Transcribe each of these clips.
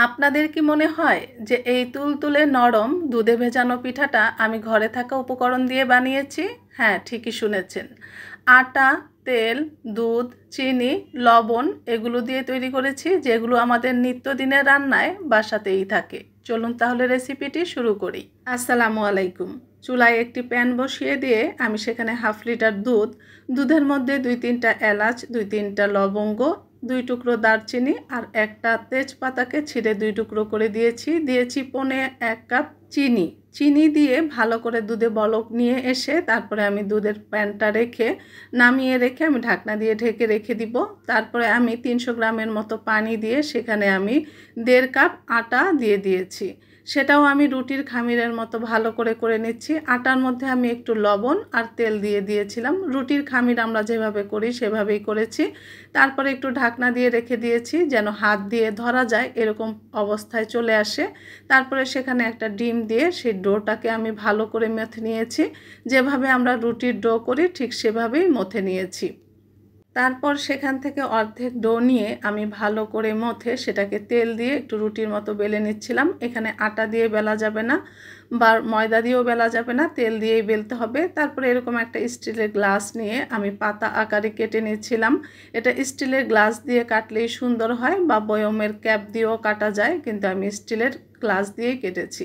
আপনাদের কি মনে হয় যে এই তুলতুলে নরম দুধে ভেজানো পিঠাটা আমি ঘরে থাকা উপকরণ দিয়ে বানিয়েছি? হ্যাঁ, ঠিকই শুনেছেন। আটা, তেল, দুধ, চিনি, লবণ এগুলো দিয়ে তৈরি করেছি, যেগুলো আমাদের নিত্যদিনের রান্নায় বাসাতেই থাকে। চলুন তাহলে রেসিপিটি শুরু করি। আসসালামু আলাইকুম। চুলায় একটি প্যান বসিয়ে দিয়ে আমি সেখানে 1/2 লিটার দুধের মধ্যে 2-3টা এলাচ, 2-3টা লবঙ্গ, 2 টুকরো দারচিনি আর একটা তেজপাতাকে ছিঁড়ে 2 টুকরো করে দিয়েছি 1/4 কাপ চিনি দিয়ে ভালো করে দুধে বলক নিয়ে এসে তারপরে আমি দুধের প্যানটা নামিয়ে রেখে আমি ঢাকনা দিয়ে ঢেকে রেখে দিব। তারপরে আমি 300 গ্রামের মতো পানি দিয়ে সেখানে আমি 1.5 কাপ আটা দিয়ে দিয়েছি। সেটাও আমি রুটির খামিরের মতো ভালো করে নিচ্ছি। আটার মধ্যে আমি একটু লবণ আর তেল দিয়ে দিয়েছিলাম। রুটির খামির আমরা যেভাবে করি সেভাবেই করেছি। তারপরে একটু ঢাকনা দিয়ে রেখে দিয়েছি যেন হাত দিয়ে ধরা যায় এরকম অবস্থায় চলে আসে। তারপরে সেখানে একটা ডিম দিয়ে সেই ডোটাকে আমি ভালো করে মেখে নিয়েছি। যেভাবে আমরা রুটির ডো করি ঠিক সেভাবেই মথে নিয়েছি। তারপর সেখান থেকে অর্ধেক ডো নিয়ে আমি ভালো করে মথে সেটাকে তেল দিয়ে একটু রুটির মতো বেলে নিচ্ছিলাম। এখানে আটা দিয়ে বেলা যাবে না বা ময়দা দিয়েও বেলা যাবে না, তেল দিয়েই বেলতে হবে। তারপরে এরকম একটা স্টিলের গ্লাস নিয়ে আমি পাতা আকারে কেটে নিচ্ছিলাম। এটা স্টিলের গ্লাস দিয়ে কাটলেই সুন্দর হয় বা বয়মের ক্যাপ দিয়েও কাটা যায়, কিন্তু আমি স্টিলের গ্লাস দিয়েই কেটেছি।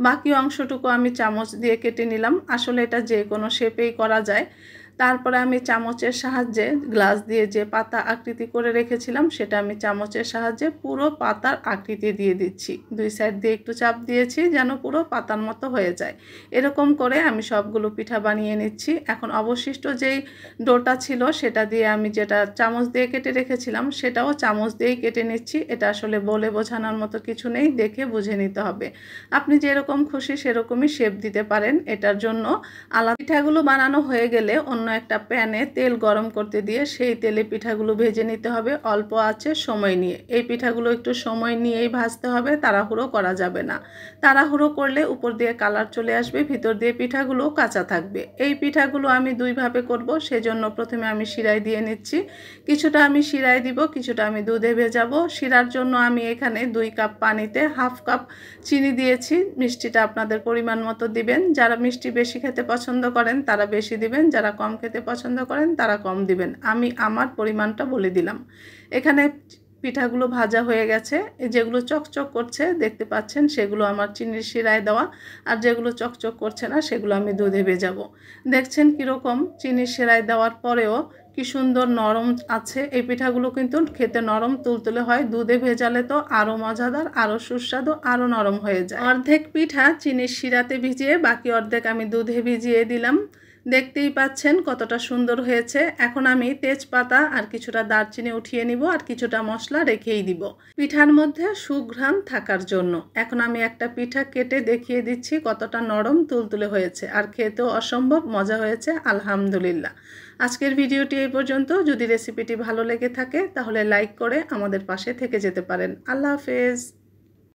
বাকি অংশটুকু আমি চামচ দিয়ে কেটে নিলাম। আসলে এটা যে কোনো শেপেই করা যায়। তারপরে আমি চামচের সাহায্যে গ্লাস দিয়ে যে পাতা আকৃতি করে রেখেছিলাম সেটা আমি চামচের সাহায্যে পুরো পাতার আকৃতি দিয়ে দিচ্ছি। 2 সাইড দিয়ে একটু চাপ দিয়েছি যেন পুরো পাতার মতো হয়ে যায়। এরকম করে আমি সবগুলো পিঠা বানিয়ে নিচ্ছি। এখন অবশিষ্ট যেই ডোটা ছিল সেটা দিয়ে আমি যেটা চামচ দিয়ে কেটে রেখেছিলাম সেটাও চামচ দিয়েই কেটে নিচ্ছি। এটা আসলে বলে বোঝানোর মতো কিছু নেই, দেখে বুঝে নিতে হবে। আপনি যেরকম খুশি সেরকমই শেপ দিতে পারেন। এটার জন্য আলাদা পিঠাগুলো বানানো হয়ে গেলে অন্য একটা প্যানে তেল গরম করতে দিয়ে সেই তেলে পিঠাগুলো ভেজে নিতে হবে অল্প আঁচে সময় নিয়ে। এই পিঠাগুলো একটু সময় নিয়েই ভাজতে হবে, তাড়াহুড়ো করা যাবে না। তাড়াহুড়ো করলে উপর দিয়ে কালার চলে আসবে, ভিতর দিয়ে পিঠাগুলো কাঁচা থাকবে। এই পিঠাগুলো আমি 2 ভাবে করব, সেজন্য প্রথমে আমি শিরায় দিয়ে নিচ্ছি। কিছুটা আমি শিরায় দিব, কিছুটা আমি দুধে ভেজাবো। শিরার জন্য আমি এখানে 2 কাপ পানিতে 1/2 কাপ চিনি দিয়েছি। মিষ্টিটা আপনাদের পরিমাণ মতো দিবেন। যারা মিষ্টি বেশি খেতে পছন্দ করেন তারা বেশি দিবেন, যারা কম খেতে পছন্দ করেন তারা কম দিবেন। আমি আমার পরিমাণটা বলে দিলাম। এখানে পিঠাগুলো ভাজা হয়ে গেছে। যেগুলো চকচক করছে দেখতে পাচ্ছেন সেগুলো আমার চিনির শিরায় দেওয়া, আর যেগুলো চকচক করছে না সেগুলো আমি দুধে ভেজাবো। দেখছেন কীরকম চিনির শিরায় দেওয়ার পরেও কি সুন্দর নরম আছে। এই পিঠাগুলো কিন্তু খেতে নরম তুলতুলে হয়, দুধে ভেজালে তো আরও মজাদার, আরও সুস্বাদু, আরও নরম হয়ে যায়। অর্ধেক পিঠা চিনির শিরাতে ভিজিয়ে বাকি অর্ধেক আমি দুধে ভিজিয়ে দিলাম। দেখতেই পাচ্ছেন কতটা সুন্দর হয়েছে। এখন আমি তেজপাতা আর কিছুটা দারচিনি উঠিয়ে নিব আর কিছুটা মশলা রেখেই দিব পিঠার মধ্যে সুঘ্রাণ থাকার জন্য। এখন আমি একটা পিঠা কেটে দেখিয়ে দিচ্ছি কতটা নরম তুলতুলে হয়েছে, আর খেতেও অসম্ভব মজা হয়েছে আলহামদুলিল্লাহ। আজকের ভিডিওটি এই পর্যন্ত। যদি রেসিপিটি ভালো লেগে থাকে তাহলে লাইক করে আমাদের পাশে থেকে যেতে পারেন। আল্লাহ হাফেজ।